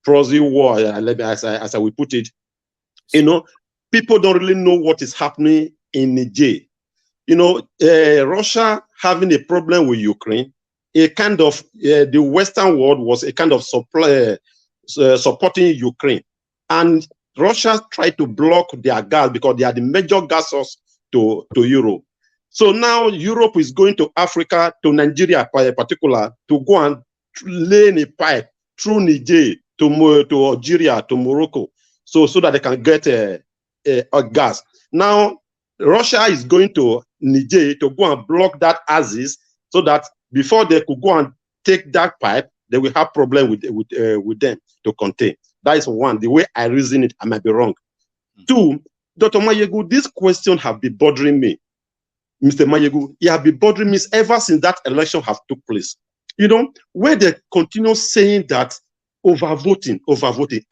proxy war, as I will put it. You know, people don't really know what is happening in Niger. You know, Russia having a problem with Ukraine, a kind of the Western world was a kind of supporting Ukraine, and Russia tried to block their gas because they are the major gas source to Europe. So now Europe is going to Africa, to Nigeria in particular, to go and lay in a pipe through Niger to Algeria, to Morocco, so that they can get a gas. Now Russia is going to Niger to go and block that axis, so that before they could go and take that pipe, they will have problem with them to contain. That is one, the way I reason it. I might be wrong. Two, Dr. Mayegu, this question have been bothering me. Mr. Mayegu, it have been bothering me ever since that election have took place. You know, where they continue saying that overvoting.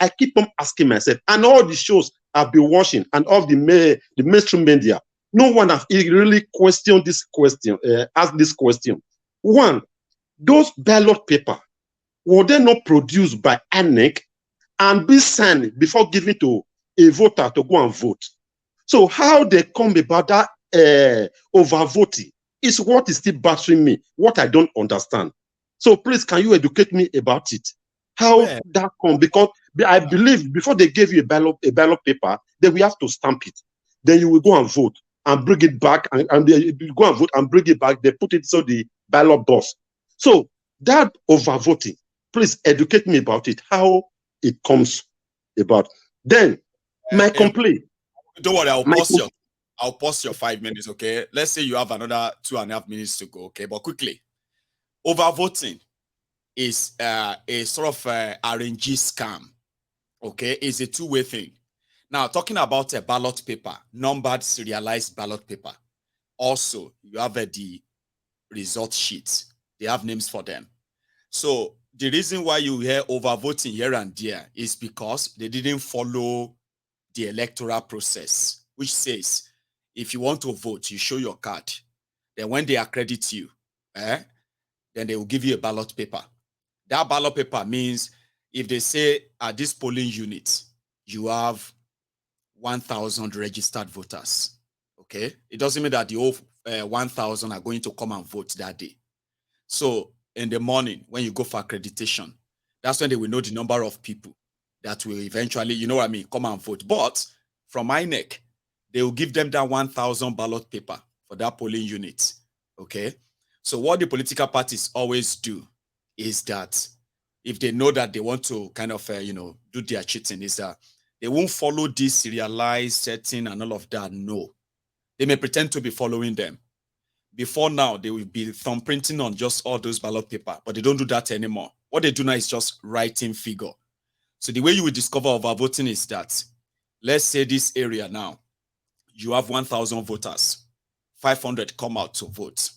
I keep on asking myself, and all the shows I've been watching, and all the mainstream media, no one has really questioned this question, asked this question. One, those ballot paper, were they not produced by INEC and be signed before giving to a voter to go and vote? So how they come about that overvoting is what is still bothering me, what I don't understand. So please, can you educate me about it? How that come? Because I believe before they give you a ballot paper, then we have to stamp it. Then you will go and vote and bring it back, and they go and vote and bring it back. They put it so the ballot box. So that overvoting, please educate me about it, how it comes about. Then my complaint. Don't worry, I'll pause your 5 minutes, okay? Let's say you have another 2.5 minutes to go, okay? But quickly, overvoting is a sort of RNG scam, okay? It's a two-way thing. Now, talking about a ballot paper, numbered serialized ballot paper. Also, you have the result sheets. They have names for them. So the reason why you hear overvoting here and there is because they didn't follow the electoral process, which says if you want to vote, you show your card. Then when they accredit you, then they will give you a ballot paper. That ballot paper means if they say at this polling unit, you have 1,000 registered voters, okay? It doesn't mean that the whole 1,000 are going to come and vote that day. So in the morning, when you go for accreditation, that's when they will know the number of people that will eventually, you know what I mean, come and vote. But from INEC, they will give them that 1,000 ballot paper for that polling unit, okay? So what the political parties always do is that if they know that they want to kind of, do their cheating, is that they won't follow this serialized setting and all of that. No. They may pretend to be following them. Before now, they will be thumbprinting on just all those ballot paper, but they don't do that anymore. What they do now is just writing figure. So the way you will discover overvoting is that, let's say this area now, you have 1,000 voters, 500 come out to vote.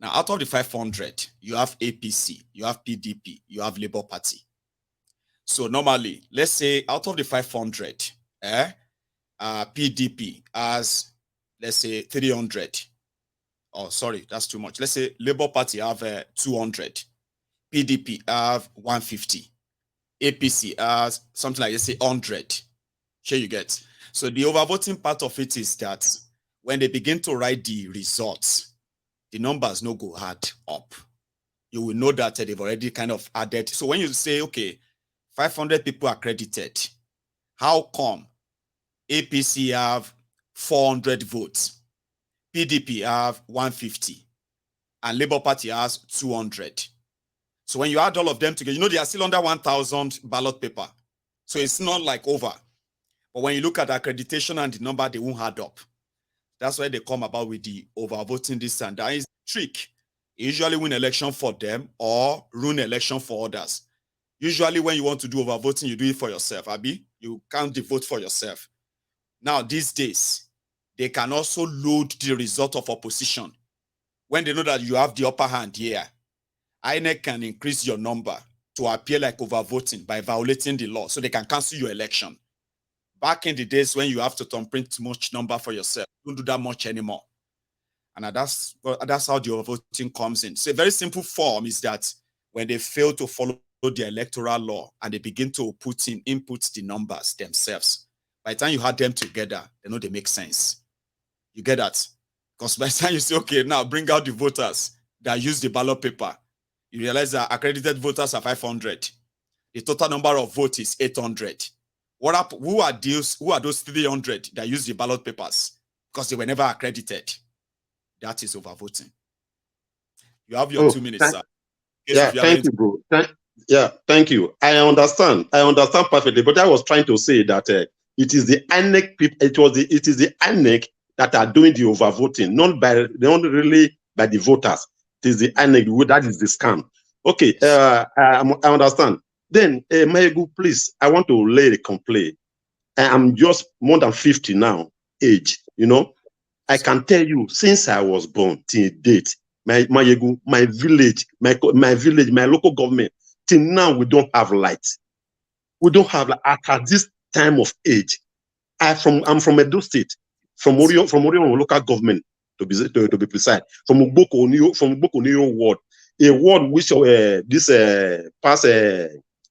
Now, out of the 500, you have APC, you have PDP, you have Labour Party. So normally, let's say out of the 500, PDP has, let's say, 300. Oh, sorry, that's too much. Let's say Labour Party have 200. PDP have 150. APC has something like, let's say, 100. Sure you get. So the overvoting part of it is that when they begin to write the results, the numbers no go add up. You will know that they've already kind of added. So when you say, okay, 500 people accredited, how come APC have 400 votes, PDP have 150, and Labour Party has 200? So when you add all of them together, you know they are still under 1,000 ballot paper. So it's not like over. But when you look at the accreditation and the number, they won't add up. That's why they come about with the overvoting this and that. Is a trick. You usually win election for them or ruin election for others. Usually when you want to do overvoting, you do it for yourself, Abi. You count the vote for yourself. Now, these days, they can also load the result of opposition. When they know that you have the upper hand here, INEC can increase your number to appear like overvoting by violating the law, so they can cancel your election. Back in the days when you have to thumbprint too much number for yourself, don't do that much anymore. And that's how the overvoting comes in. So a very simple form is that when they fail to follow the electoral law and they begin to input the numbers themselves. By the time you had them together, they make sense. You get that? Because by the time you say, okay, now bring out the voters that use the ballot paper, you realize that accredited voters are 500. The total number of votes is 800. Who are those 300 that use the ballot papers? Because they were never accredited. That is overvoting. You have your 2 minutes, sir. Yeah, thank you, bro. Thank you. I understand perfectly. But I was trying to say that it is the INEC people. It is the INEC that are doing the overvoting, not really by the voters. It is the INEC that is the scam. Okay, I understand. Then, Mayegu, please, I want to lay a complaint. I'm just more than 50 now, age. I can tell you since I was born till date. My village, my local government, till now we don't have light. We don't have at this time of age. I'm from Edo State, from Orion local government to be precise, from Ugboko ward, a ward which this past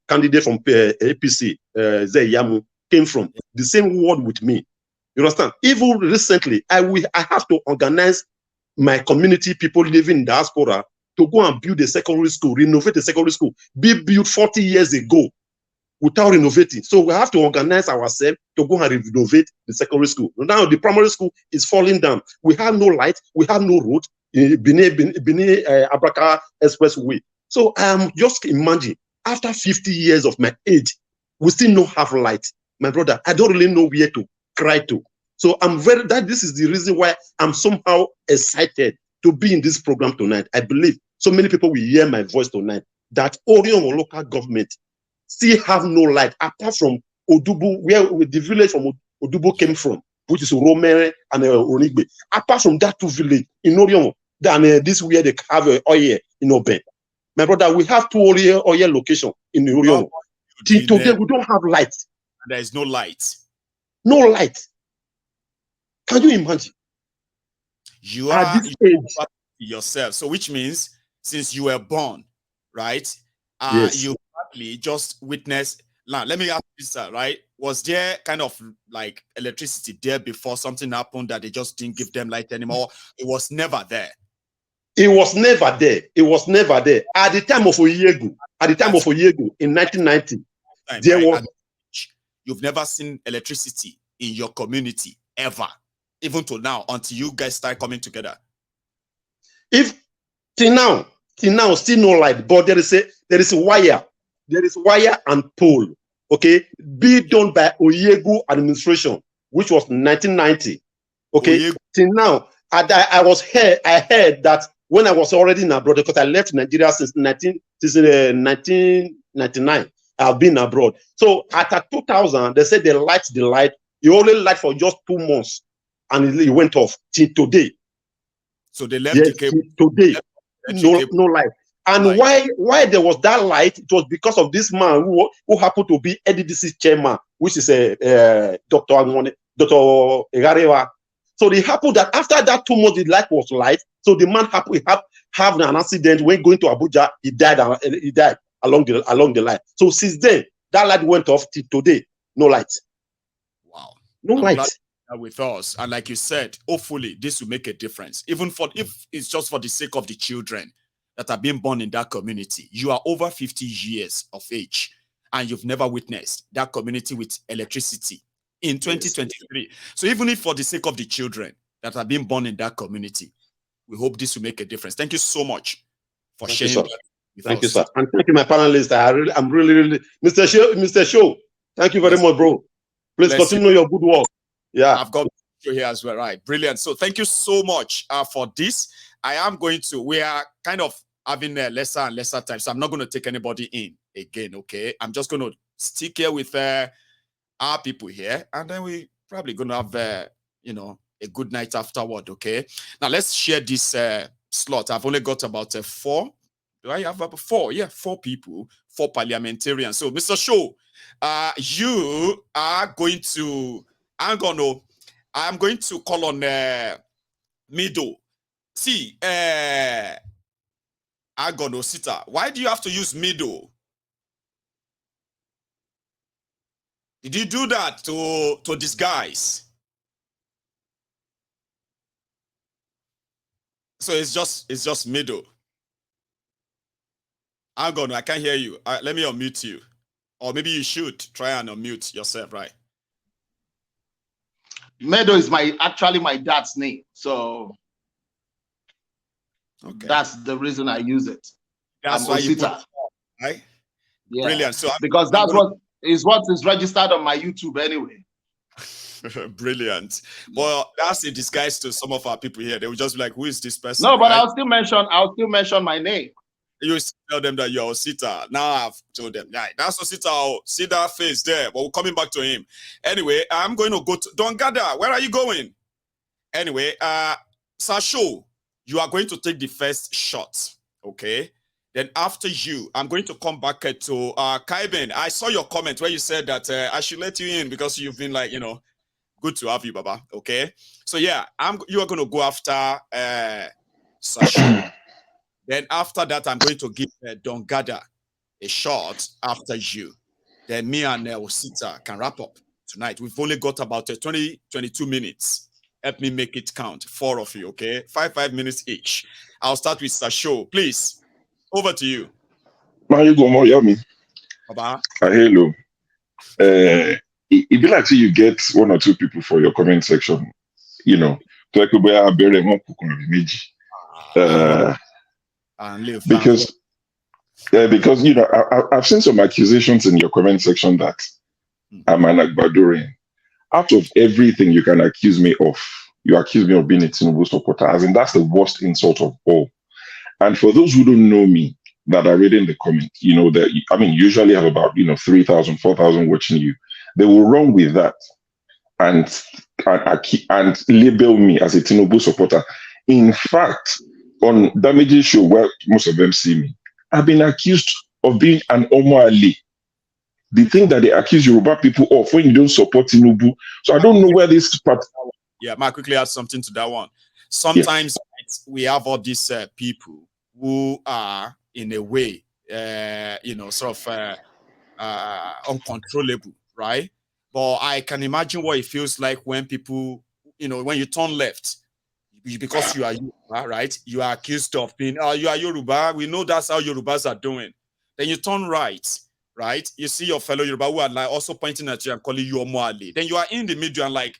candidate from APC, Zeyamu, came from, the same ward with me. You understand? Even recently, I have to organize my community, people living in diaspora, to go and build a secondary school, renovate a secondary school, be built 40 years ago without renovating. So we have to organize ourselves to go and renovate the secondary school. Now the primary school is falling down. We have no light, we have no road, Benin Abraka Expressway. So just imagine, after 50 years of my age, we still don't have light. My brother, I don't really know where to cry to. So this is the reason why I'm somehow excited to be in this program tonight. I believe so many people will hear my voice tonight, that Orion local government still have no light, apart from Odubu, where the village from Odubu came from, which is Romere and Onigbe. Apart from that two villages in Orion, then this where they have oil in Oben. My brother, we have two oil locations in Orion. Today we don't have light. There is no light. No light. Can you imagine? You are yourself. So which means since you were born, right? Yes. You probably just witnessed. Now, let me ask you, sir, right? Was there kind of like electricity there before something happened that they just didn't give them light anymore? It was never there. It was never there. It was never there. At the time of Oyegu, in 1990, there was. You've never seen electricity in your community ever, even till now, until you guys start coming together. If till now, still no light, but there is a wire, and pole. Okay, be done by Oyegu administration, which was 1990. Okay, Oyegu. Till now, I heard that when I was already in abroad, because I left Nigeria since 1999. I've been abroad. So at 2000, they said they light the light. You only light for just 2 months, and it went off till today. So they left the cable. Today, no light. And why there was that light? It was because of this man who happened to be EDDC chairman, which is Dr. Igarewa. So it happened that after that 2 months, the light was light. So the man have an accident when going to Abuja. He died along the line. So since then, that light went off till today. No light. Wow. No light. With us. And like you said, hopefully this will make a difference. Even if it's just for the sake of the children that are being born in that community. You are over 50 years of age and you've never witnessed that community with electricity in 2023. Yes. So even if for the sake of the children that are being born in that community, we hope this will make a difference. Thank you so much for sharing. Thank you, sir. And thank you, my panelists. I'm really, Mr. Show. Thank you very much, bro. Please continue your good work. Yeah. I've got you here as well. Right. Brilliant. So thank you so much for this. We are kind of having lesser and lesser time. So I'm not going to take anybody in again. Okay. I'm just going to stick here with our people here. And then we probably going to have, a good night afterward. Okay. Now let's share this slot. I've only got about 4. Do I have about 4? Yeah, 4 people, 4 parliamentarians. So, Mr. Show, you are going to, I'm going to call on Mido. See, I'm going to sit. Why do you have to use Mido? Did you do that to disguise? So it's just middle. Hang on, I can't hear you. Let me unmute you. Or maybe you should try and unmute yourself, right? Meadow is actually my dad's name. So okay, that's the reason I use it. That's why you put it, right? Yeah. Brilliant. So because that's what is registered on my YouTube anyway. Brilliant. Well, that's a disguise to some of our people here. They will just be like, who is this person? No, but right? I'll still mention my name. You tell them that you're Osita. Now I've told them, yeah, that's Osita. See that face there. But we're coming back to him. Anyway, I'm going to go to Don Gada. Where are you going? Anyway, Sasho, you are going to take the first shot. Okay. Then after you, I'm going to come back to Kaiben. I saw your comment where you said that I should let you in because you've been like, good to have you, Baba. Okay. So yeah, you are going to go after Sasho. Then after that, I'm going to give Don Gada a shot after you. Then me and Osita can wrap up tonight. We've only got about 22 minutes. Help me make it count. 4 of you, okay? 5 minutes each. I'll start with Sasho. Please, over to you. Baba. Hello. It be like you get 1 or 2 people for your comment section. Because I've seen some accusations in your comment section that I'm an Agbadorian. Out of everything you can accuse me of, you accuse me of being a Tinubu supporter, as in that's the worst insult of all. And for those who don't know me, that are reading the comment, usually have about 3,000, 4,000 watching you. They will run with that and label me as a Tinubu supporter. In fact, on Damage's show, where most of them see me, I've been accused of being an Omo Ali. The thing that they accuse Yoruba people of when you don't support Tinubu. So I don't know where this part. Yeah, might quickly add something to that one. Sometimes we have all these people who are in a way, uncontrollable, right? But I can imagine what it feels like when people, when you turn left, because you are Yoruba, right? You are accused of being, you are Yoruba. We know that's how Yorubas are doing. Then you turn right, right? You see your fellow Yoruba who are like also pointing at you and calling you Omo Ali. Then you are in the middle and like,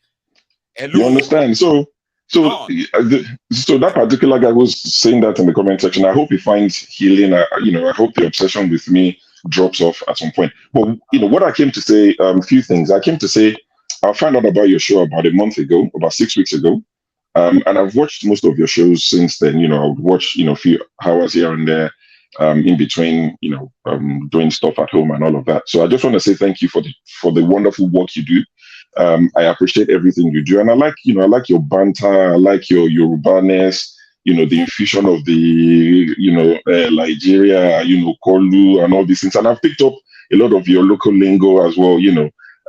hello. You understand? So that particular guy was saying that in the comment section. I hope he finds healing. I hope the obsession with me drops off at some point. But what I came to say, a few things. I came to say, I found out about your show about a month ago, about 6 weeks ago. And I've watched most of your shows since then. I would watch, a few hours here and there, in between, doing stuff at home and all of that. So I just want to say thank you for the wonderful work you do. I appreciate everything you do, and I like your banter. I like your Yorubaness. The infusion of the Nigeria, Kolu and all these things. And I've picked up a lot of your local lingo as well.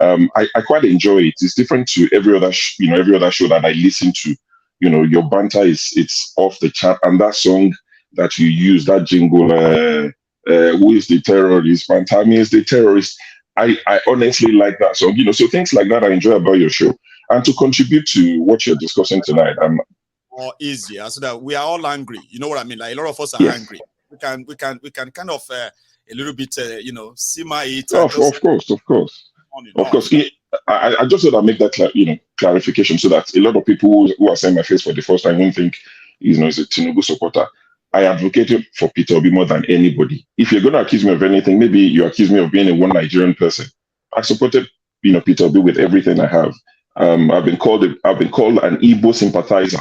I quite enjoy it. It's different to every other show that I listen to. Your banter it's off the chart, and that song that you use, that jingle, who is the terrorist? Pantami is the terrorist. I honestly like that song, so things like that I enjoy about your show. And to contribute to what you're discussing tonight, I'm more easier so that we are all angry. You know what I mean? Like a lot of us are angry. We can kind of a little bit, simmer it. Of course. I just thought I'd make that clarification so that a lot of people who are seeing my face for the first time won't think he's a Tinubu supporter. I advocated for Peter Obi more than anybody. If you're going to accuse me of anything, maybe you accuse me of being a one Nigerian person. I supported, Peter Obi with everything I have. I've been called an Igbo sympathizer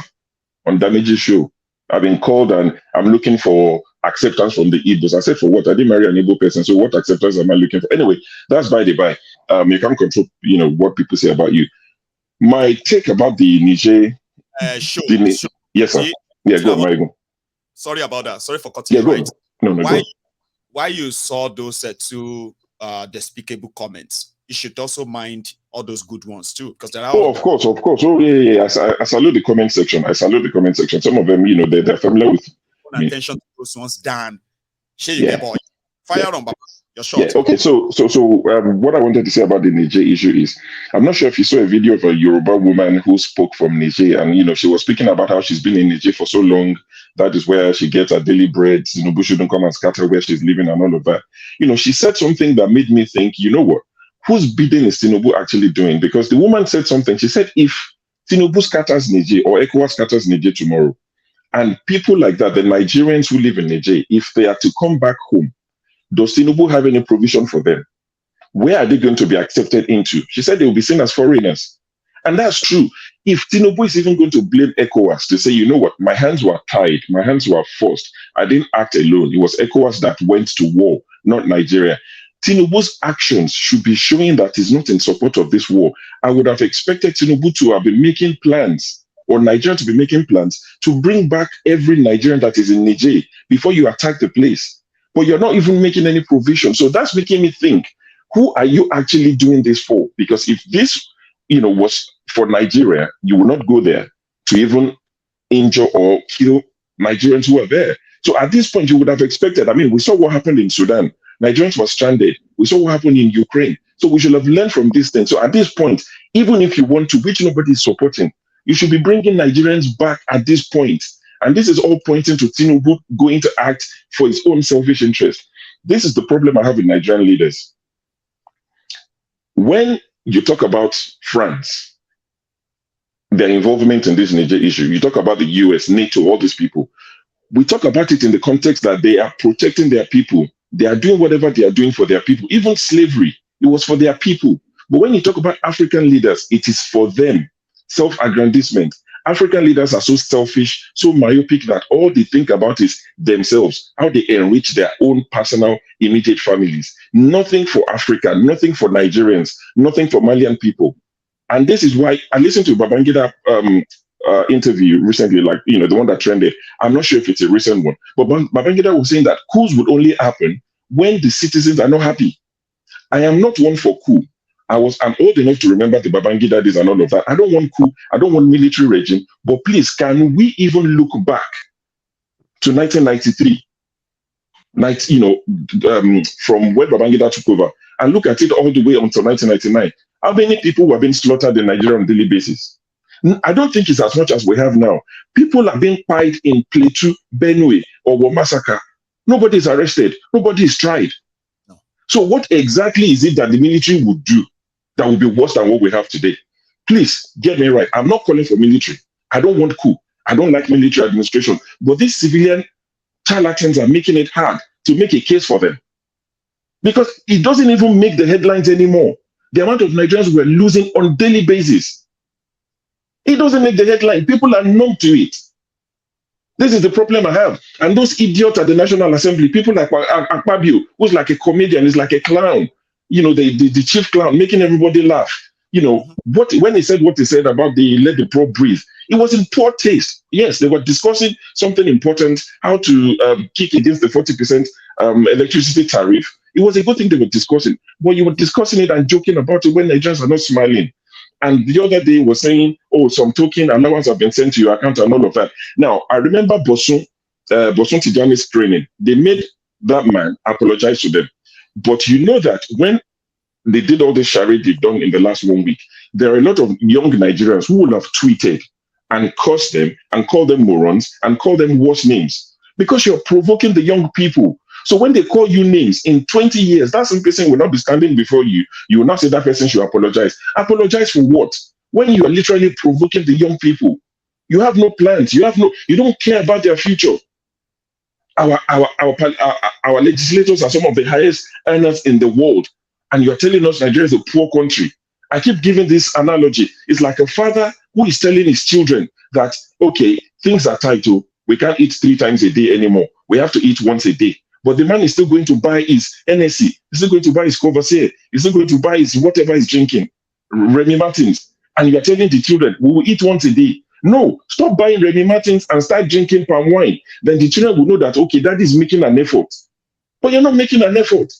on Damage's show. I've been called and I'm looking for acceptance from the Igbos. I said, for what? I didn't marry an Igbo person, so what acceptance am I looking for? Anyway, that's by the by. You can't control, what people say about you. My take about the Niger show. Yes, sir. Yeah, go on, Marigo. Sorry about that. Sorry for cutting you right. No, why you saw those 2 despicable comments? You should also mind all those good ones too, because there are. Oh, of course. Oh, yeah. I salute the comment section. Some of them, they're familiar with. Attention to those ones, Dan. Boy. Fire on, Baba. You're short. Yeah, okay. So, what I wanted to say about the Niger issue is, I'm not sure if you saw a video of a Yoruba woman who spoke from Niger, and she was speaking about how she's been in Niger for so long. That is where she gets her daily bread. Tinubu shouldn't come and scatter where she's living and all of that. She said something that made me think, you know what? Whose bidding is Tinubu actually doing? Because the woman said something. She said, if Tinubu scatters Niger or ECOWAS scatters Niger tomorrow, and people like that, the Nigerians who live in Niger, if they are to come back home, does Tinubu have any provision for them? Where are they going to be accepted into? She said they will be seen as foreigners. And that's true. If Tinubu is even going to blame ECOWAS to say, you know what, my hands were tied, my hands were forced, I didn't act alone. It was ECOWAS that went to war, not Nigeria. Tinubu's actions should be showing that he's not in support of this war. I would have expected Tinubu to have been making plans, or Nigeria to be making plans, to bring back every Nigerian that is in Niger before you attack the place. But you're not even making any provision. So that's making me think, who are you actually doing this for? Because if this, was for Nigeria, you will not go there to even injure or kill Nigerians who are there. So at this point, you would have expected, we saw what happened in Sudan. Nigerians were stranded. We saw what happened in Ukraine. So we should have learned from this thing. So at this point, even if you want to, which nobody is supporting, you should be bringing Nigerians back at this point. And this is all pointing to Tinubu going to act for his own selfish interest. This is the problem I have with Nigerian leaders. When you talk about France, their involvement in this Niger issue, you talk about the US, NATO, all these people, we talk about it in the context that they are protecting their people. They are doing whatever they are doing for their people. Even slavery, it was for their people. But when you talk about African leaders, it is for them. Self-aggrandizement. African leaders are so selfish, so myopic that all they think about is themselves, how they enrich their own personal, immediate families. Nothing for Africa, nothing for Nigerians, nothing for Malian people. And this is why I listened to Babangida interview recently, the one that trended. I'm not sure if it's a recent one, but Babangida was saying that coups would only happen when the citizens are not happy. I am not one for coup. I'm old enough to remember the Babangida days and all of that. I don't want coup. I don't want military regime. But please, can we even look back to 1993? From when Babangida took over, and look at it all the way until 1999. How many people were being slaughtered in Nigeria on a daily basis? I don't think it's as much as we have now. People are being pied in Plateau, Benue, or Womasaka. Nobody is arrested. Nobody is tried. No. So what exactly is it that the military would do that would be worse than what we have today? Please get me right. I'm not calling for military. I don't want coup. I don't like military administration. But these civilian charlatans are making it hard to make a case for them. Because it doesn't even make the headlines anymore. The amount of Nigerians we're losing on a daily basis. It doesn't make the headline. People are numb to it. This is the problem I have. And those idiots at the National Assembly, people like Akpabio, who's like a comedian, is like a clown, the chief clown, making everybody laugh. When he said what he said about the let the poor breathe, it was in poor taste. Yes, they were discussing something important, how to kick against the 40% electricity tariff. It was a good thing they were discussing. But you were discussing it and joking about it when Nigerians are not smiling. And the other day was saying, some token allowance have been sent to your account and all of that. Now, I remember Bosun Tijani's training. They made that man apologize to them. But you know that when they did all this charade they've done in the last 1 week, there are a lot of young Nigerians who will have tweeted and cursed them and called them morons and called them worse names because you're provoking the young people. So when they call you names in 20 years, that same person will not be standing before you. You will not say that person should apologize. Apologize for what? When you are literally provoking the young people, you have no plans. You don't care about their future. Our legislators are some of the highest earners in the world, and you're telling us Nigeria is a poor country. I keep giving this analogy. It's like a father who is telling his children that, okay, things are tight. We can't eat 3 times a day anymore. We have to eat once a day. But the man is still going to buy his NSC. He's still going to buy his Courvoisier. He's still going to buy his whatever he's drinking, Remy Martins. And you're telling the children, we will eat once a day. No, stop buying Remy Martins and start drinking palm wine. Then the children will know that, okay, Daddy is making an effort. But you're not making an effort.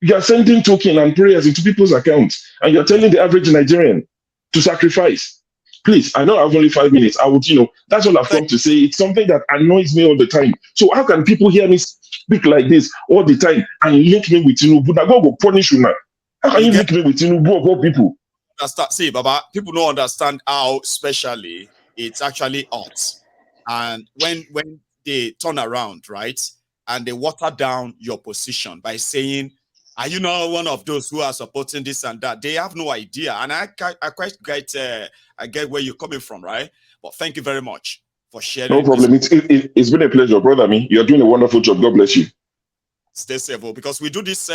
You are sending token and prayers into people's accounts. And you're telling the average Nigerian to sacrifice. please, I know I have only 5 minutes. I would, that's all I've come to say. It's something that annoys me all the time. So how can people hear me speak like this all the time and link me with Tinubu? Now God will punish you now. How can you link me with Tinubu of all people? See, Baba, people don't understand how especially it's actually art. And when they turn around, right, and they water down your position by saying, are you not one of those who are supporting this and that? They have no idea. And I quite get where you're coming from, right? But thank you very much for sharing. No problem. It's been a pleasure, brother. You're doing a wonderful job. God bless you. Stay safe, because we do this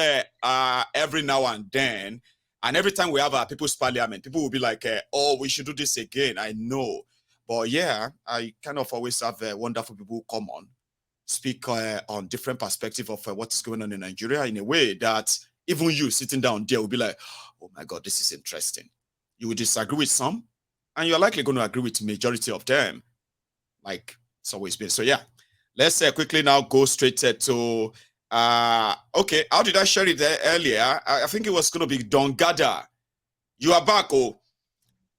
every now and then. And every time we have our People's Parliament, people will be like, oh, we should do this again. I know. But yeah, I kind of always have wonderful people who come on, speak on different perspective of what's going on in Nigeria in a way that even you sitting down there will be like, oh my God, this is interesting. You will disagree with some, and you're likely going to agree with the majority of them, like it's always been. So yeah, let's quickly now go straight to okay, how did I share it there earlier? I think it was going to be Dongada. You are back,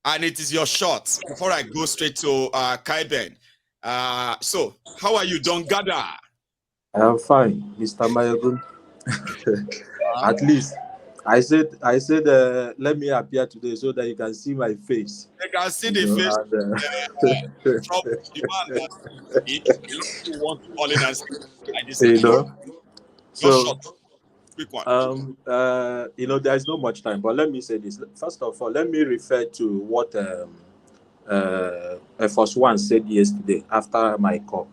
and it is your shot. Before I go straight to Kaiben. So how are you, Dongada? I'm fine, Mr. Mayogun. At least I said let me appear today so that you can see my face. You can see the face from the man that he wants to call in and say, So quick one. there's not much time, but let me say this. First of all, let me refer to what Force One said yesterday after my call.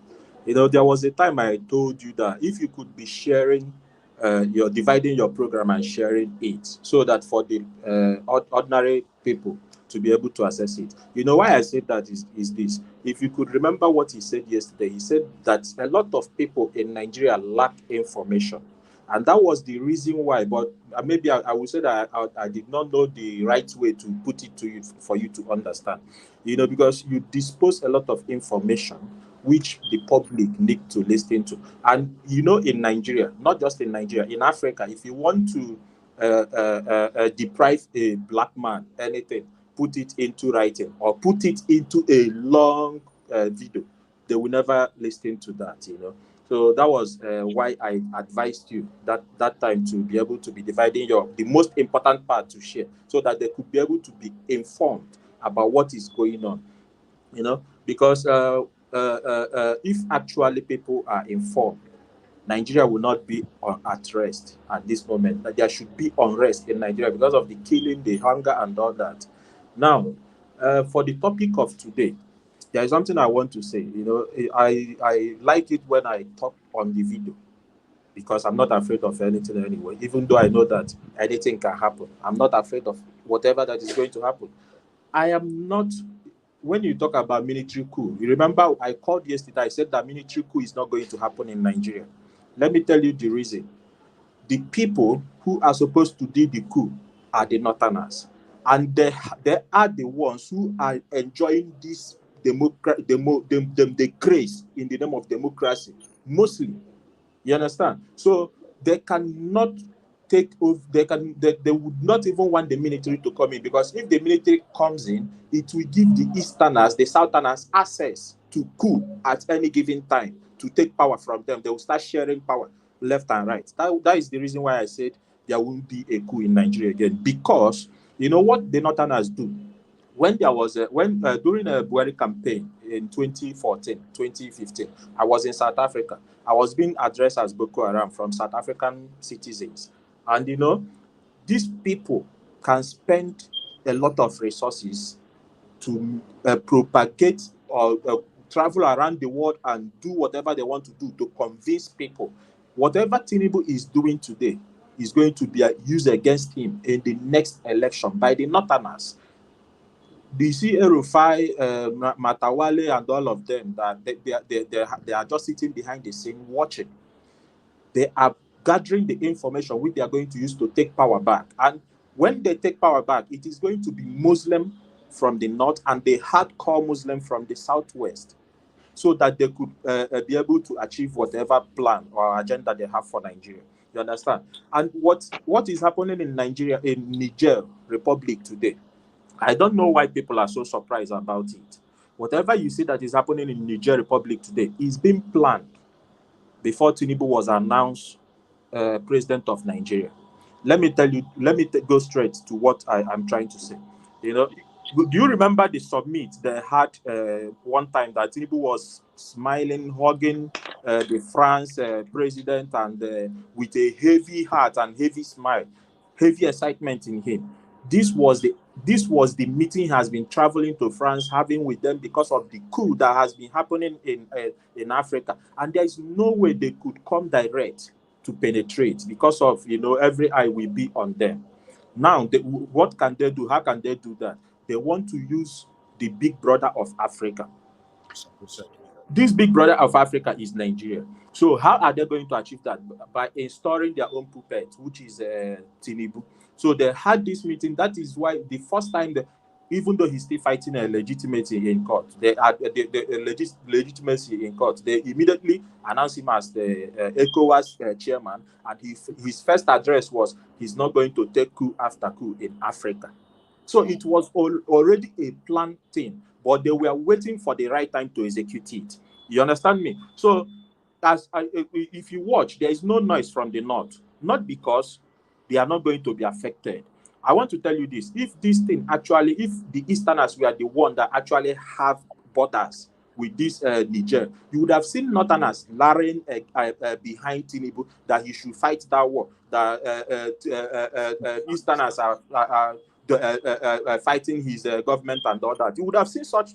There was a time I told you that if you could be sharing, you're dividing your program and sharing it so that for the ordinary people to be able to access it. Why I said that is this. If you could remember what he said yesterday, he said that a lot of people in Nigeria lack information. And that was the reason why, but maybe I would say that I did not know the right way to put it to you for you to understand. Because you dispose a lot of information which the public need to listen to. And in Nigeria, not just in Nigeria, in Africa, if you want to deprive a black man anything, put it into writing or put it into a long video, they will never listen to that, So that was why I advised you that time to be able to be dividing the most important part to share so that they could be able to be informed about what is going on, because if actually people are informed, Nigeria will not be at rest at this moment. There should be unrest in Nigeria because of the killing, the hunger, and all that. Now, for the topic of today, there is something I want to say. I like it when I talk on the video because I'm not afraid of anything anyway, even though I know that anything can happen. I'm not afraid of whatever that is going to happen. I am not. When you talk about military coup, you remember I called yesterday, I said that military coup is not going to happen in Nigeria. Let me tell you the reason. The people who are supposed to do the coup are the Northerners. And they are the ones who are enjoying this the grace in the name of democracy, mostly. You understand? So they cannot take over. They would not even want the military to come in, because if the military comes in, it will give the Easterners, the Southerners access to coup at any given time to take power from them. They will start sharing power left and right. That is the reason why I said there won't be a coup in Nigeria again, because you know what the Northerners do. When there was during a Buhari campaign in 2014, 2015, I was in South Africa. I was being addressed as Boko Haram from South African citizens. And these people can spend a lot of resources to propagate or travel around the world and do whatever they want to do to convince people. Whatever Tinubu is doing today is going to be used against him in the next election by the Northerners. You see Rufai, Matawale, and all of them, that they are just sitting behind the scene watching. They are gathering the information which they are going to use to take power back. And when they take power back, it is going to be Muslim from the north and the hardcore Muslim from the southwest, so that they could be able to achieve whatever plan or agenda they have for Nigeria. You understand? And what is happening in Nigeria, in Niger Republic today? I don't know why people are so surprised about it. Whatever you see that is happening in Niger Republic today is being planned before Tinubu was announced president of Nigeria. Let me tell you, go straight to what I'm trying to say. You know, do you remember the summit they had one time that Tinubu was smiling, hugging the France president, and with a heavy heart and heavy smile, heavy excitement in him? This was the meeting he has been traveling to France having with them because of the coup that has been happening in Africa, and there is no way they could come direct to penetrate because of, every eye will be on them. Now, what can they do? How can they do that? They want to use the big brother of Africa. This big brother of Africa is Nigeria. So how are they going to achieve that? By installing their own puppet, which is Tinubu. So they had this meeting. That is why the first time, even though he's still fighting a legitimacy in court, they had the legitimacy in court. They immediately announced him as the ECOWAS chairman, and his first address was he's not going to take coup after coup in Africa. So it was already a planned thing, but they were waiting for the right time to execute it. You understand me? So if you watch, there is no noise from the north, not because they are not going to be affected. I want to tell you this: if this thing actually, if the Easterners were the one that actually have borders with this Niger, you would have seen Northerners larrying behind Tinubu that he should fight that war. That Easterners are fighting his government and all that. You would have seen such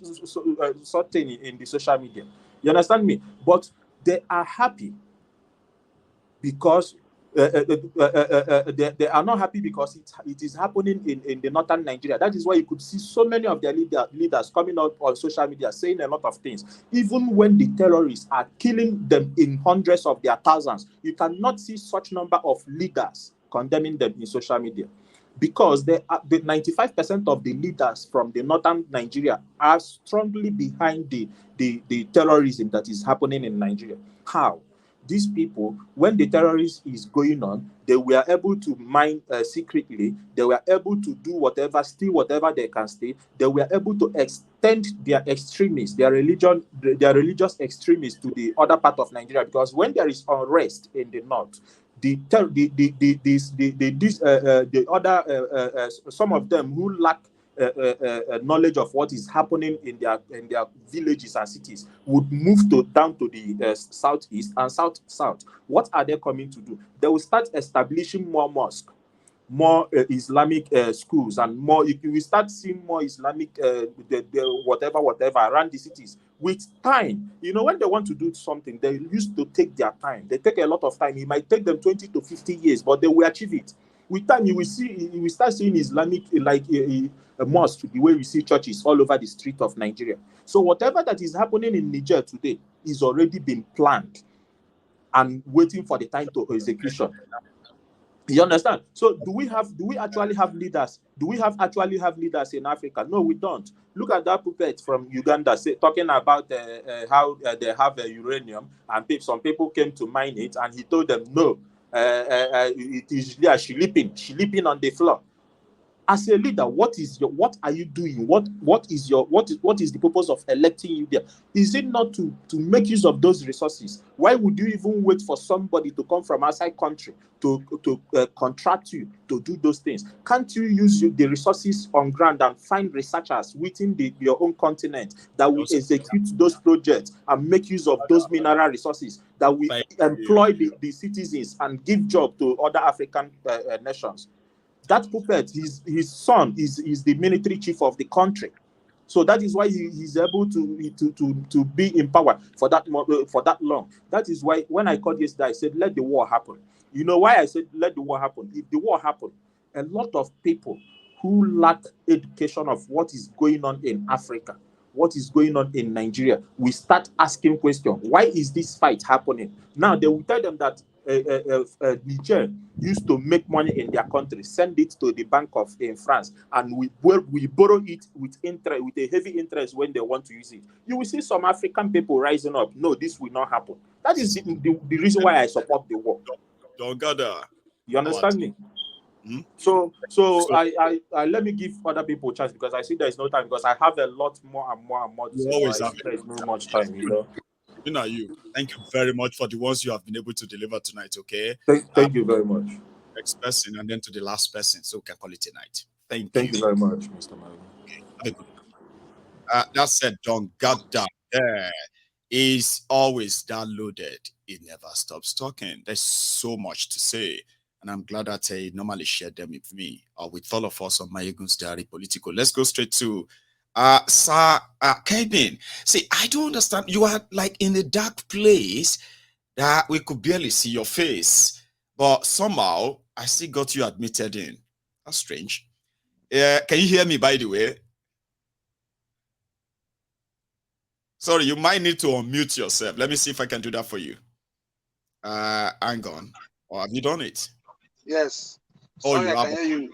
thing in the social media. You understand me? But they are happy because they are not happy because it is happening in the northern Nigeria. That is why you could see so many of their leaders coming out on social media saying a lot of things. Even when the terrorists are killing them in hundreds of their thousands, you cannot see such number of leaders condemning them in social media. Because the 95% of the leaders from the northern Nigeria are strongly behind the terrorism that is happening in Nigeria. How? These people, when the terrorism is going on, they were able to mine secretly. They were able to do whatever, steal whatever they can steal. They were able to extend their extremists, their religious extremists to the other part of Nigeria. Because when there is unrest in the north, some of them who lack knowledge of what is happening in their villages and cities would move down to the southeast and south. What are they coming to do? They will start establishing more mosques, more Islamic schools, and more. We start seeing more Islamic whatever around the cities. With time, when they want to do something, they used to take their time. They take a lot of time. It might take them 20 to 50 years, but they will achieve it. With time, you will start seeing Islamic, like a mosque, the way we see churches all over the street of Nigeria. So whatever that is happening in Niger today is already been planned and waiting for the time to execution. You understand? So do we actually have leaders? Do we actually have leaders in Africa? No, we don't. Look at that puppet from Uganda talking about how they have uranium, and some people came to mine it, and he told them no, it is there sleeping on the floor. As a leader, what are you doing? What is the purpose of electing you there? Is it not to make use of those resources? Why would you even wait for somebody to come from outside country to contract you to do those things? Can't you use the resources on ground and find researchers within your own continent that will execute those projects and make use of those mineral resources that will employ the citizens and give job to other African nations? That puppet, his son is the military chief of the country, so that is why he's able to be in power for that long. That is why when I called yesterday, I said let the war happen. You know why I said let the war happen? If the war happened, a lot of people who lack education of what is going on in Africa, what is going on in Nigeria, we start asking questions. Why is this fight happening? Now they will tell them that Niger used to make money in their country, send it to the bank in France, and we borrow it with interest, with a heavy interest when they want to use it. You will see some African people rising up. No, this will not happen. That is the reason why I support the war. Don't gather. You understand me? So I let me give other people a chance because I see there is no time because I have a lot more and more to You say. always I have see there is no much time, you know. You know you. Thank you very much for the ones you have been able to deliver tonight. Okay. Thank you very much. Next person and then to the last person, so we can call it a night. Thank Thank you. you very much, Mr. Mario. Have a good one. That said, John got down there is always downloaded. It never stops talking. There's so much to say. And I'm glad that he normally shared them with me or with all of us on Mayegun's Diary Political. Let's go straight to Sir Kevin. See, I don't understand. You are like in a dark place that we could barely see your face. But somehow I still got you admitted in. That's strange. Can you hear me, by the way? Sorry, you might need to unmute yourself. Let me see if I can do that for you. Hang on. Or have you done it? Yes. Oh, Sorry, you I have. can hear you.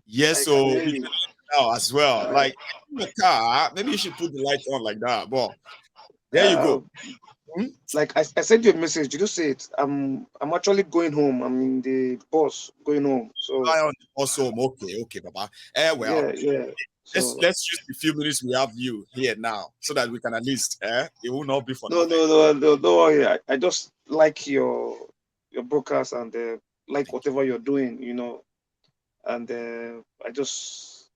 Yes, I so can hear you. now as well. Like in the car, maybe you should put the light on like that. But there you go. Like I sent you a message. Did you see it? I'm actually going home. I'm in the bus going home. So Also, okay, Baba. Well, yeah. So let's use the few minutes we have you here now, so that we can at least it will not be for no, nothing. don't worry. I just like your broadcast and like whatever you're doing, you know. And I just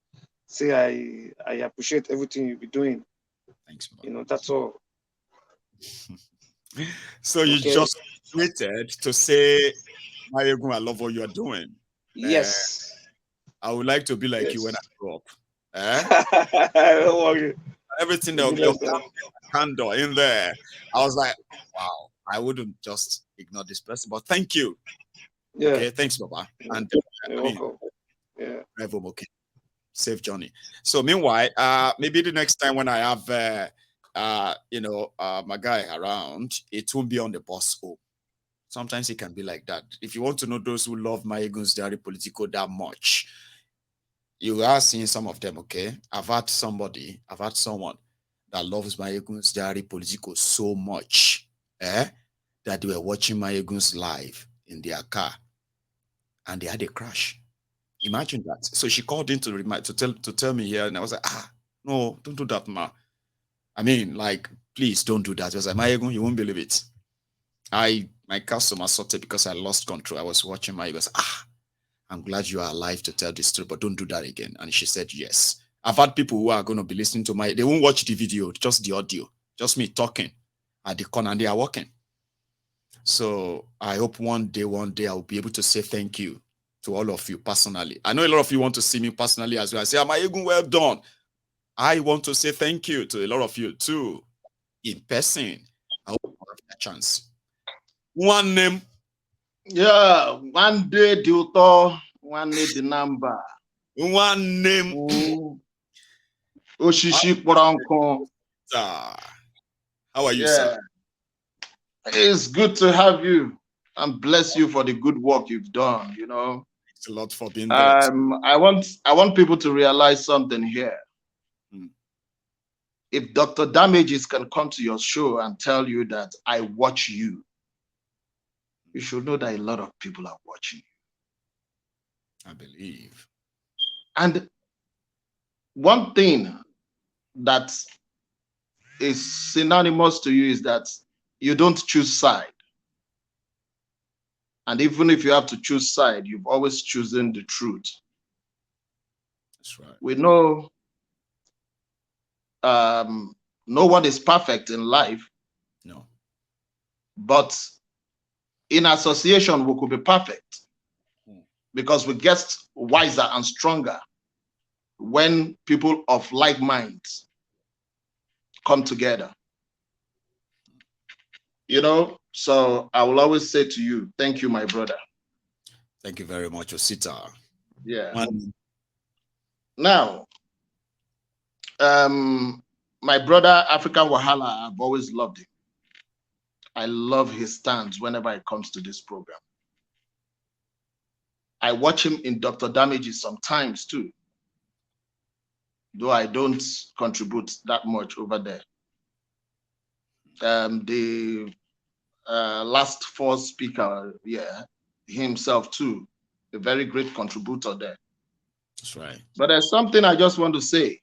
say I appreciate everything you'll be doing. Thanks, Baba. You know, that's all. So you just waited to say, Mayegun, I love what you are doing. Yes. I would like to be like you when I grow up. Don't worry. Everything that your candor in there. I was like, wow, I wouldn't just ignore this person, but thank you. Yeah. Okay, thanks, Baba. And you're welcome. Yeah. Drive home, okay. Safe journey. So meanwhile, maybe the next time when I have my guy around, it won't be on the bus home. Sometimes it can be like that. If you want to know those who love Mayegun's Diary Political that much, you are seeing some of them, okay? I've had someone that loves Mayegun's Diary Political so much, that they were watching Mayegun's live in their car and they had a crash. Imagine that. So she called in to tell me here, and I was like, no, don't do that, ma. I mean, like, please don't do that. I was like, Mayegun, you won't believe it. My customer sorted because I lost control. I was watching my. He goes, I'm glad you are alive to tell this story, but don't do that again. And she said, yes. I've had people who are going to be listening to they won't watch the video, just the audio, just me talking at the corner, and they are walking. So I hope one day I'll be able to say thank you to all of you personally. I know a lot of you want to see me personally as well. I say, Mayegun, well done. I want to say thank you to a lot of you too, in person. I hope you have that chance. One name. Yeah, one day the author, one day the number. One name. Oshishi Poranko. How are you, sir? It's good to have you and bless you for the good work you've done, you know. Thanks a lot for being there. I want people to realize something here. If Dr. Damages can come to your show and tell you that I watch you, you should know that a lot of people are watching you. I believe. And one thing that is synonymous to you is that you don't choose side. And even if you have to choose side, you've always chosen the truth. That's right. We know no one is perfect in life. No. But in association, we could be perfect because we get wiser and stronger when people of like minds come together. You know, so I will always say to you, thank you, my brother. Thank you very much, Osita. Yeah. Now, my brother, African Wahala, I've always loved him. I love his stance whenever it comes to this program. I watch him in Dr. Damages sometimes too, though I don't contribute that much over there. The last four speaker, himself too, a very great contributor there. That's right. But there's something I just want to say.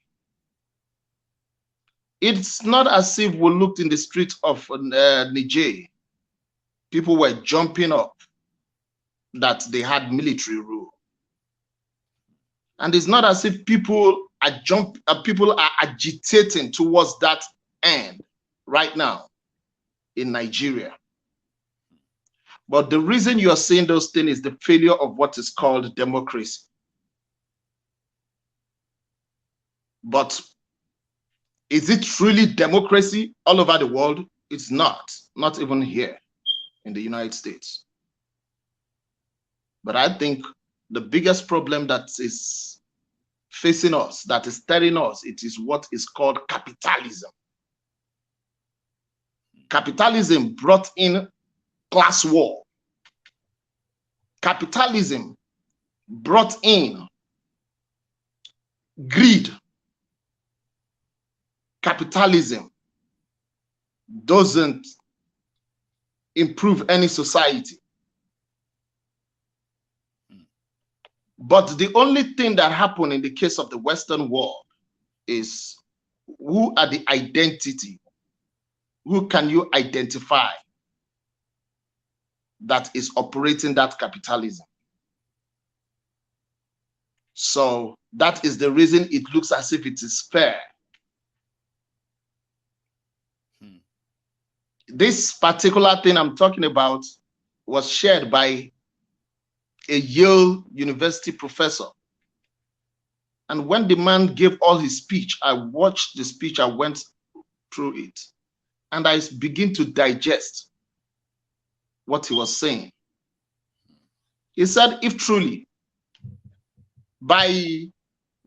It's not as if we looked in the streets of Niger, people were jumping up that they had military rule. And it's not as if people are agitating towards that end right now in Nigeria. But the reason you are saying those things is the failure of what is called democracy. But is it truly democracy all over the world? It's not even here in the United States. But I think the biggest problem that is facing us, that is staring us, it is what is called capitalism. Capitalism brought in class war. Capitalism brought in greed. Capitalism doesn't improve any society. But the only thing that happened in the case of the Western world is who are the identity? Who can you identify that is operating that capitalism? So that is the reason it looks as if it is fair. This particular thing I'm talking about was shared by a Yale University professor. And when the man gave all his speech, I watched the speech, I went through it, and I begin to digest what he was saying. He said, if truly, by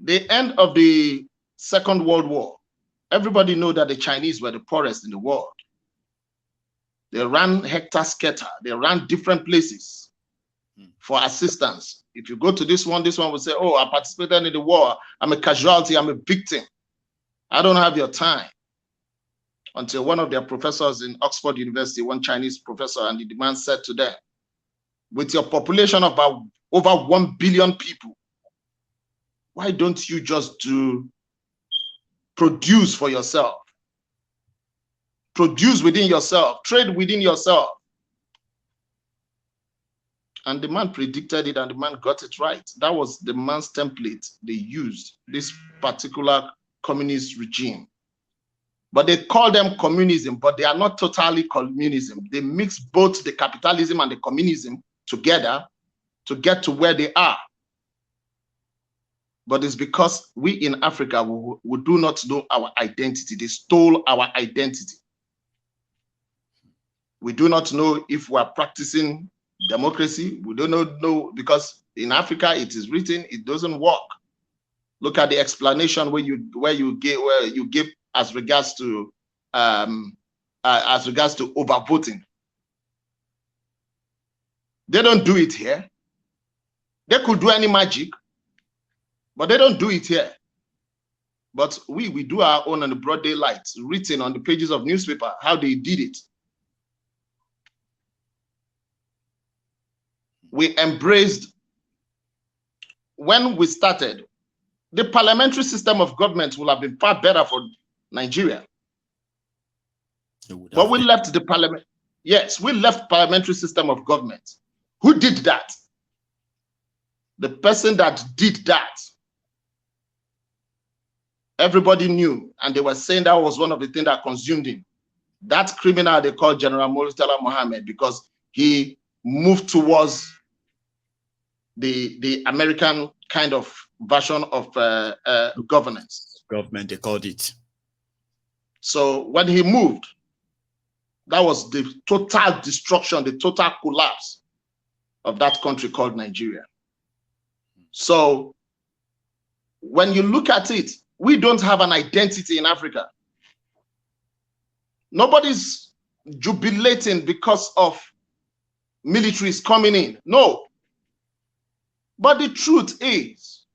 the end of the Second World War, everybody knows that the Chinese were the poorest in the world. They ran hectare-scatter. They ran different places for assistance. If you go to this one will say, oh, I participated in the war. I'm a casualty. I'm a victim. I don't have your time. Until one of their professors in Oxford University, one Chinese professor, and the man said to them, with your population of about over 1 billion people, why don't you just produce for yourself? Produce within yourself, trade within yourself. And the man predicted it, and the man got it right. That was the man's template they used, this particular communist regime. But they call them communism, but they are not totally communism. They mix both the capitalism and the communism together to get to where they are. But it's because we in Africa, we do not know our identity. They stole our identity. We do not know if we are practicing democracy. We do not know, because in Africa it is written, it doesn't work. Look at the explanation where you give as regards to overvoting. They don't do it here. They could do any magic, but they don't do it here. But we do our own on the broad daylight, written on the pages of newspaper, how they did it. We embraced, when we started, the parliamentary system of government would have been far better for Nigeria. But we left the parliament. Yes, we left parliamentary system of government. Who did that? The person that did that, everybody knew, and they were saying that was one of the things that consumed him. That criminal they call General Murtala Mohammed, because he moved towards the American kind of version of governance. Government, they called it. So when he moved, that was the total destruction, the total collapse of that country called Nigeria. So when you look at it, we don't have an identity in Africa. Nobody's jubilating because of militaries coming in. No. But the truth is,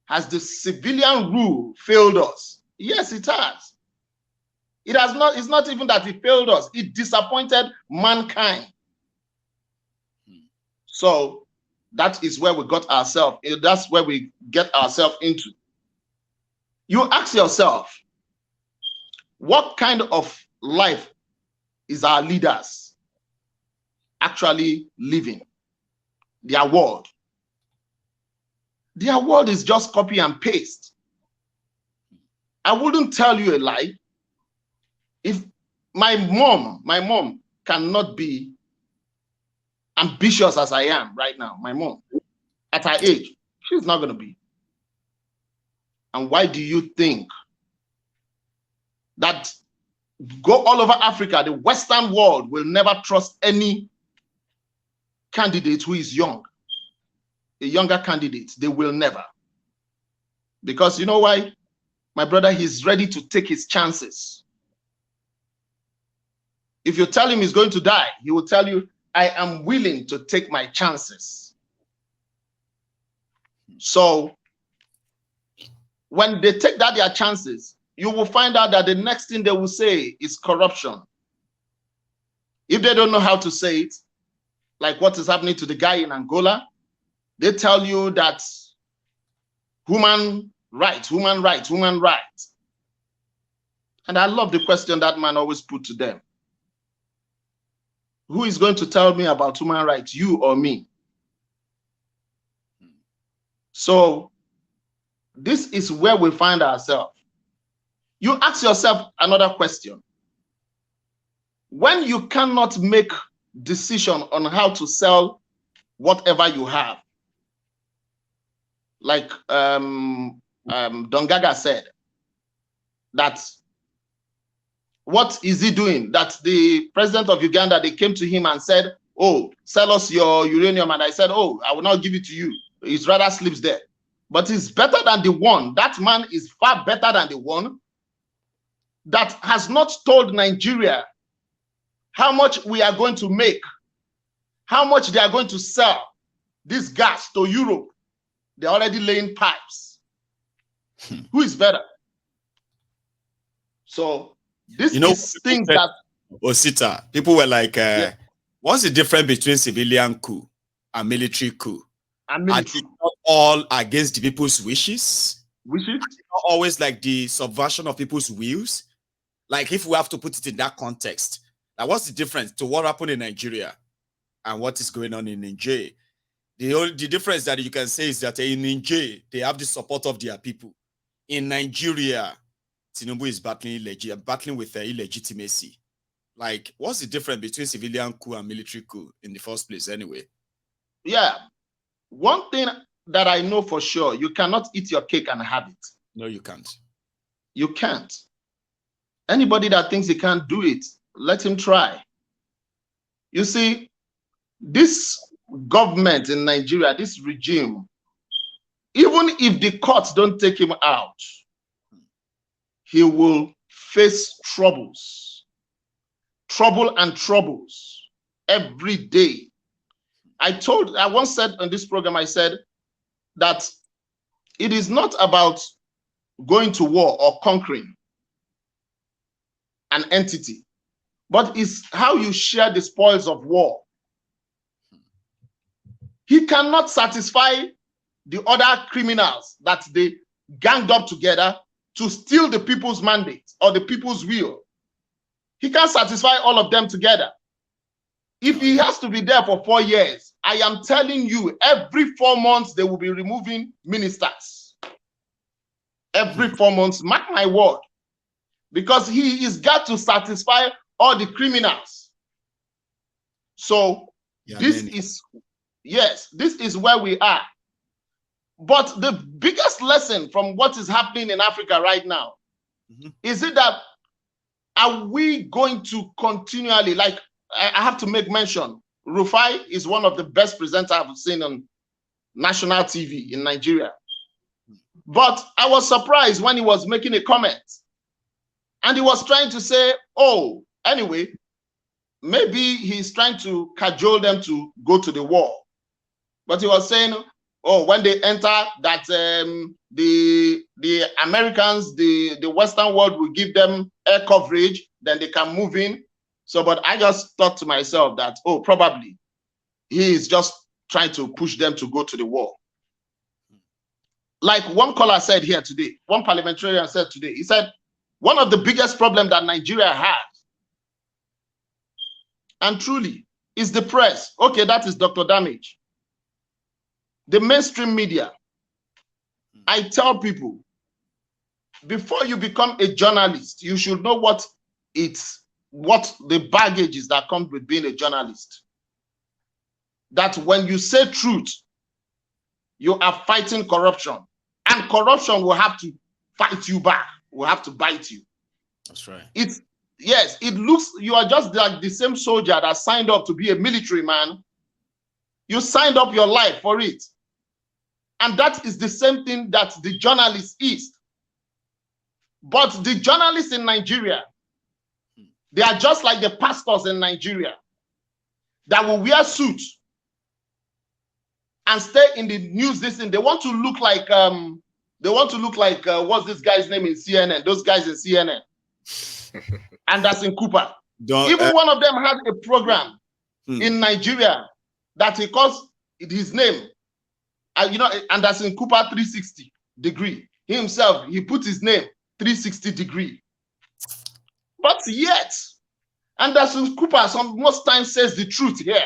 has the civilian rule failed us? Yes, it has. It has not. It's not even that it failed us. It disappointed mankind. So That is where we got ourselves. That's where we get ourselves into. You ask yourself, what kind of life is our leaders actually living? Their world. Their world is just copy and paste. I wouldn't tell you a lie. If my mom cannot be ambitious as I am right now, my mom, at her age, she's not going to be. And why do you think that go all over Africa, the Western world will never trust any candidate who is young? A younger candidate, they will never. Because you know why? My brother, he's ready to take his chances. If you tell him he's going to die, he will tell you, I am willing to take my chances. So when they take their chances, you will find out that the next thing they will say is corruption. If they don't know how to say it, like what is happening to the guy in Angola, they tell you that human rights, human rights, human rights. And I love the question that man always put to them. Who is going to tell me about human rights, you or me? So this is where we find ourselves. You ask yourself another question. When you cannot make decision on how to sell whatever you have, like Don Gaga said, that what is he doing? That the president of Uganda, they came to him and said, oh, sell us your uranium. And I said, oh, I will not give it to you. His rather sleeps there. But it's better than the one. That man is far better than the one that has not told Nigeria how much we are going to make, how much they are going to sell this gas to Europe. They're already laying pipes. Who is better? So this is things that Osita, people were like, what's the difference between civilian coup and military coup? And military. Are they not all against the people's wishes? Wishes? Not always like the subversion of people's wills. Like if we have to put it in that context, now what's the difference to what happened in Nigeria and what is going on in Niger? The difference that you can say is that in Niger, they have the support of their people. In Nigeria, Tinubu is battling with illegitimacy. Like, what's the difference between civilian coup and military coup in the first place anyway? Yeah. One thing that I know for sure, you cannot eat your cake and have it. No, you can't. You can't. Anybody that thinks he can't do it, let him try. You see, this government in Nigeria, this regime, even if the courts don't take him out, he will face troubles. Trouble and troubles every day. I once said on this program, I said that it is not about going to war or conquering an entity, but it's how you share the spoils of war. He cannot satisfy the other criminals that they ganged up together to steal the people's mandate or the people's will. He can't satisfy all of them together. If he has to be there for 4 years, I am telling you, every 4 months, they will be removing ministers. Every 4 months, mark my word. Because he is got to satisfy all the criminals. So this is where we are. But the biggest lesson from what is happening in Africa right now, is it that are we going to continually, like I have to make mention, Rufai is one of the best presenters I've seen on national TV in Nigeria. But I was surprised when he was making a comment. And he was trying to say, oh, anyway, maybe he's trying to cajole them to go to the war. But he was saying, oh, when they enter, that the Americans, the Western world will give them air coverage, then they can move in. So, but I just thought to myself that, oh, probably he is just trying to push them to go to the war. Like one caller said here today, one parliamentarian said today, he said, one of the biggest problems that Nigeria has, and truly, is the press. Okay, that is Dr. Damage. The mainstream media. I tell people, before you become a journalist, you should know what the baggage is that comes with being a journalist. That when you say truth, you are fighting corruption. And corruption will have to fight you back, will have to bite you. That's right. Yes, it looks, you are just like the same soldier that signed up to be a military man. You signed up your life for it. And that is the same thing that the journalist is. But the journalists in Nigeria, they are just like the pastors in Nigeria that will wear suits and stay in the news. They want to look like what's this guy's name in CNN? Those guys in CNN. Anderson Cooper. Even one of them had a program in Nigeria that he calls his name. Anderson Cooper 360 degree. He himself, he put his name 360 degree. But yet, Anderson Cooper most times says the truth here.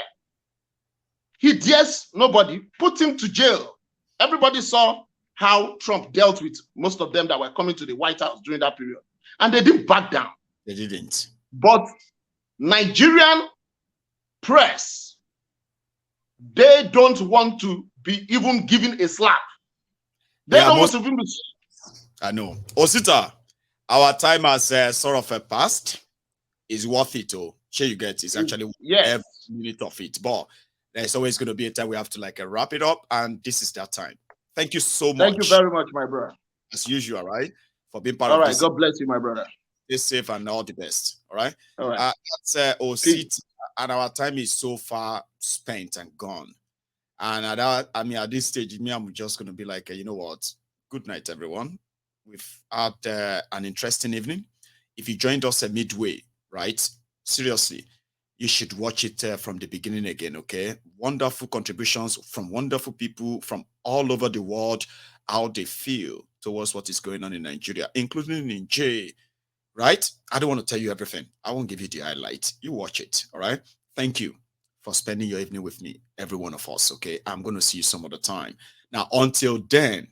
He dares nobody, put him to jail. Everybody saw how Trump dealt with most of them that were coming to the White House during that period. And they didn't back down. They didn't. But Nigerian press, they don't want to be even given a slap. They don't want to be. I know. Osita, our time has sort of passed. It's worth it, oh. Sure, you get it's actually every minute of it. But there's always going to be a time we have to wrap it up, and this is that time. Thank you so much. Thank you very much, my brother. As usual, right? For being part of this. All right, God bless you, my brother. Stay safe and all the best. All right. All right. That's Osita, and our time is so far spent and gone. And at this stage, I'm just going to be like, you know what? Good night, everyone. We've had an interesting evening. If you joined us midway, right? Seriously, you should watch it from the beginning again, okay? Wonderful contributions from wonderful people from all over the world, how they feel towards what is going on in Nigeria, including in J, right? I don't want to tell you everything. I won't give you the highlight. You watch it, all right? Thank you for spending your evening with me, every one of us, okay? I'm going to see you some other time. Now, until then,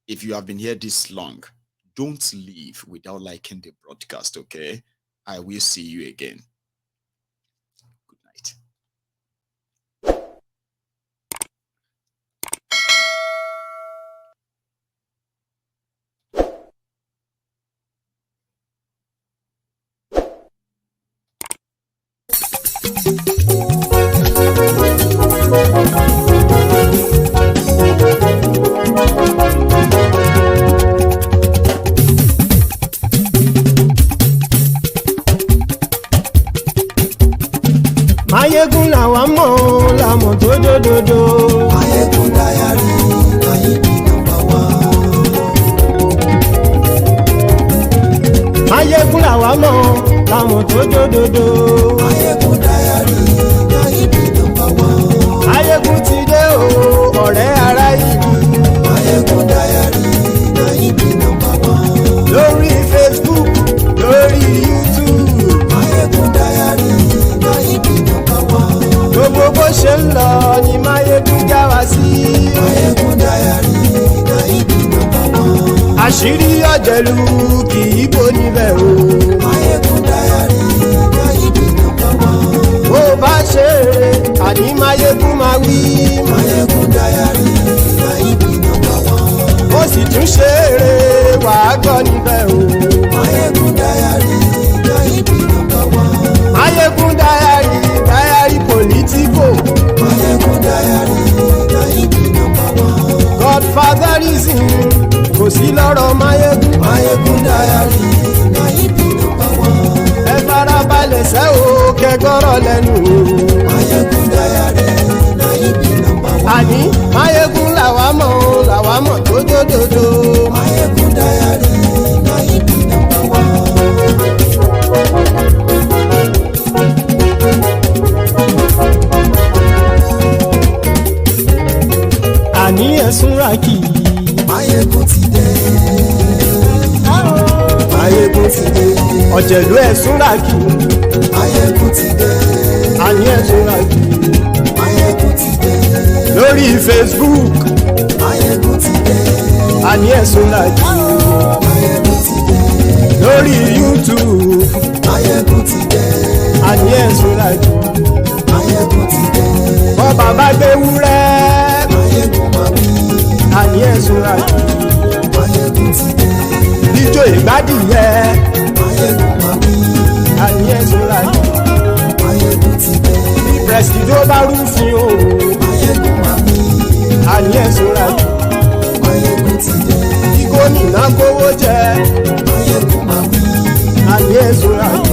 if you have been here this long, don't leave without liking the broadcast, okay? I will see you again. Good night. Mayegun làwa mọ̀ làmọ̀ tó dòdòdò. Mayegun Diary, Nayibi #1. Mayegun làwa mọ̀ làmọ̀ tó dòdòdò. Mayegun Diary, Nayibi #1. Mayegun ti dé o ọ̀rẹ́ ara ìlú. Mayegun Diary, Nayibi #1. Lórí Facebook, lórí YouTube. Mayegun Diary, Nayibi #1. Gbogbo bó ṣe ń lọ ni Mayegun já wa sí. Mayegun Diary, Nayibi #1. Àṣírí ọ̀jẹ̀lú kì í bò níbẹ̀ o. Mayegun Diary, Nayibi #1. Bó bá ṣe eré àní Mayegun máa wí. Mayegun Diary, Nayibi #1. Ó sì tún ṣe eré wàá gbọ́ níbẹ̀ o. Mayegun Diary, Nayibi #1. Mayegun Diary politico. Mayegun Diary, Nayibi #1. Godfatherism kò sí lọ́rọ̀ Mayegun. Mayegun Diary, Nayibi #1. Ẹ farabalẹ̀ sẹ́ o kẹgọ́rọ̀ lẹ́nu o. Mayegun Diary, Nayibi #1. Àní Mayegun làwa mọ̀ tó dòdòdò. Mayegun Diary, Nayibi #1. ọ̀jẹ̀lú ẹ̀sùn ràkì Máyégún ti dé. àní ẹ̀sùn ràkì Máyégún ti dé. lórí Facebook Máyégún ti dé. àní ẹ̀sùn ràkì Máyégún ti dé. lórí YouTube Máyégún ti dé. àní ẹ̀sùn ràkì Máyégún ti dé. bọ́ bàbá gbé wúrẹ́ Máyégún máa wí. àní ẹ̀sùn ràkì Máyégún ti dé. jíjó ìgbádìyẹ Máyégún máa wí. àní ẹ̀sùn ràkì Máyégún ti dé. pẹ̀sìdó bá rúfin o Máyégún máa wí. àní ẹ̀sùn ràkì Máyégún ti dé. kí gómìnà kówó jẹ Máyégún máa wí. àní ẹ̀sùn ràkì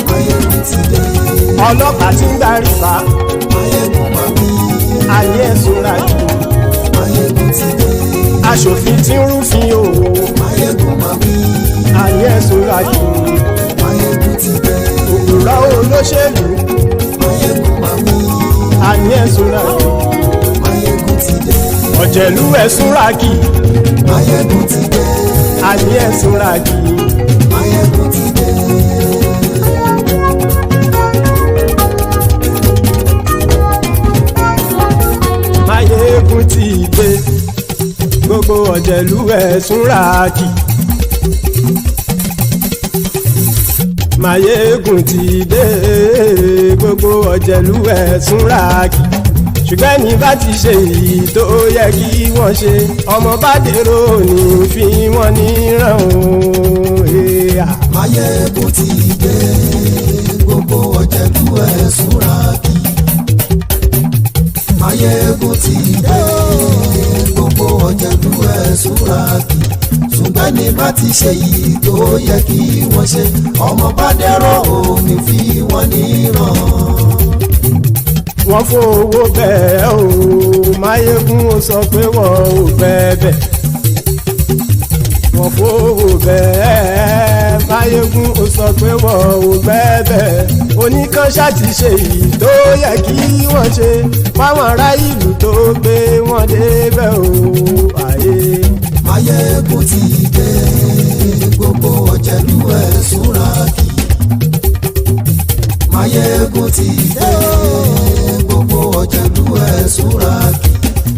Máyégún ti dé. ọlọ́pàá tí ń darí bá Máyégún máa wí. àní ẹ̀sùn ràkì Máyégún ti dé. aṣòfin tí ń rúfin o Máyégún máa wí. àní ẹ̀sùn ràkì Máyégún ti dé. òpùrọ́ olóṣèlú Máyégún máa wí. àní ẹ̀sùn ràkì Máyégún ti dé. ọ̀jẹ̀lú ẹ̀sùn ràkì Máyégún ti dé. àní ẹ̀sùn ràkì Máyégún ti dé. Máyégún ti dé gbogbo ọ̀jẹ̀lú ẹ̀sùn ràkì Máyégún ti dé gbogbo ọ̀jẹ̀lú ẹ̀sùn ràkì ṣùgbọ́n ní bá ti ṣe èyí tó yẹ kí wọ́n ṣe ọmọ bá dèrò ní fi wọ́n níran o. Máyégún ti dé. Gbogbo ọ̀jẹ̀lú ẹ̀sùn ràkì. Máyégún ti dé. Gbogbo ọ̀jẹ̀lú ẹ̀sùn ràkì. Ṣùgbọ́n ní bá ti ṣe yìí tó yẹ kí wọ́n ṣe ọmọ bá dẹ́rọ̀ òní fi wọ́n níran. wọ́n fowó bẹ́ẹ̀ o Máyégún ó sọ pé wọ́n ò bẹ́ẹ̀ wọ́n fowó bẹ́ẹ̀ Máyégún ó sọ pé wọ́n ò bẹ́ẹ̀ oníkanṣá ti ṣe èyí tó yẹ kí wọ́n ṣe fáwọn ará ìlú tó gbé wọn débẹ̀ o àyè. Máyégún ti dé. Gbogbo ọ̀jẹ̀lú ẹ̀sùn ràkì. Máyégún ti dé. Gbogbo ọ̀jẹ̀lú ẹ̀sùn ràkì.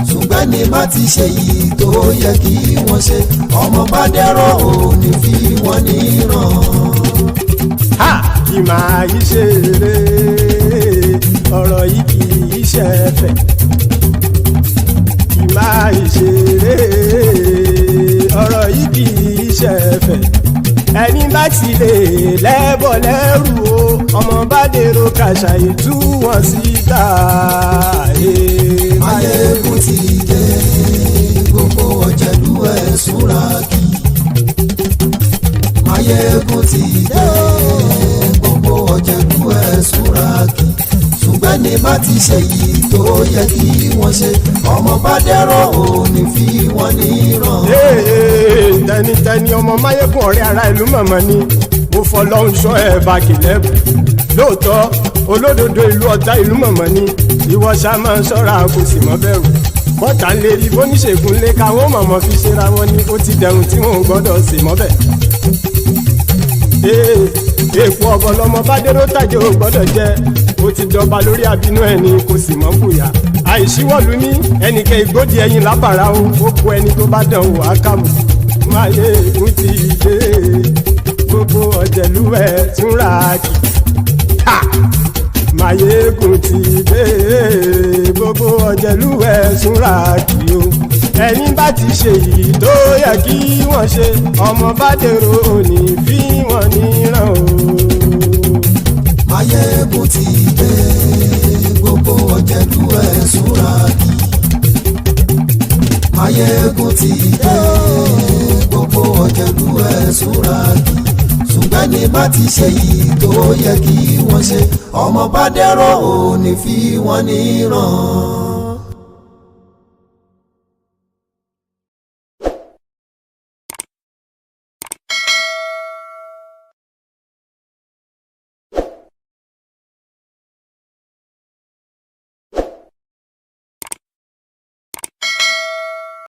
Ṣùgbọ́n ní bá ti ṣe yìí tó yẹ kí wọ́n ṣe ọmọ bá dẹ́rọ̀ òní fi wọ́n níran. ha kì máa yí ṣe eré ọ̀rọ̀ yìí kì í ṣe ẹ̀fẹ̀ kì máa yí ṣe eré ọ̀rọ̀ yìí kì í ṣe ẹ̀fẹ̀ ẹni bá ti lè lẹ́bọ̀ lẹ́rù o ọmọ bá dèrò kàṣàyè tú wọn síta. Máyégún ti dé. Gbogbo ọ̀jẹ̀lú ẹ̀sùn ràkì. Máyégún ti dé. Gbogbo ọ̀jẹ̀lú ẹ̀sùn ràkì. Ṣùgbọ́n ní bá ti ṣe yìí tó yẹ kí wọ́n ṣe ọmọ bá dẹ́rọ̀ òní fi wọ́n níran. tẹnitẹni ọmọ Máyégún ọ̀rẹ́ ara ìlú mọ̀mọ́ ni mo fọlọ́hún sọ ẹ̀ bá kìlẹ́bù lóòótọ́ olódodo ìlú ọ̀tá ìlú mọ̀mọ́ ni ìwọ ṣá máa ń ṣọ́ra kò sì mọ́ bẹ̀rù bọ́tà ń lè rí bóníṣègùn lé káwọn mọ̀mọ́ fi ṣera wọn ni ó ti dẹrùn tí wọn ò gbọ́dọ̀ sì mọ́ bẹ̀. èèpo ọ̀bọ lọmọ bá dérò tàjẹ́ ò gbọ́dọ̀ jẹ́ ó ti jọba lórí àbínú ẹni kò sì mọ́ bùyà àìsíwọ́lu ní ẹnìkẹ́ ìgbódì ẹyin lábàrá o ó kó ẹni tó bá dán wò á kàmù. Máyégún ti dé gbogbo ọ̀jẹ̀lú ẹ̀sùn ràkì. Máyégún ti dé gbogbo ọ̀jẹ̀lú ẹ̀sùn ràkì o ẹni bá ti ṣe yìí tó yẹ kí wọ́n ṣe ọmọ bá dèrò òní fi wọ́n níran o. Máyégún ti dé. Gbogbo ọ̀jẹ̀lú ẹ̀sùn ràkì. Máyégún ti dé. Gbogbo ọ̀jẹ̀lú ẹ̀sùn ràkì. Ṣùgbọ́n ní bá ti ṣe yìí tó yẹ kí wọ́n ṣe ọmọ bá dẹ́rọ̀ òní fi wọ́n níran.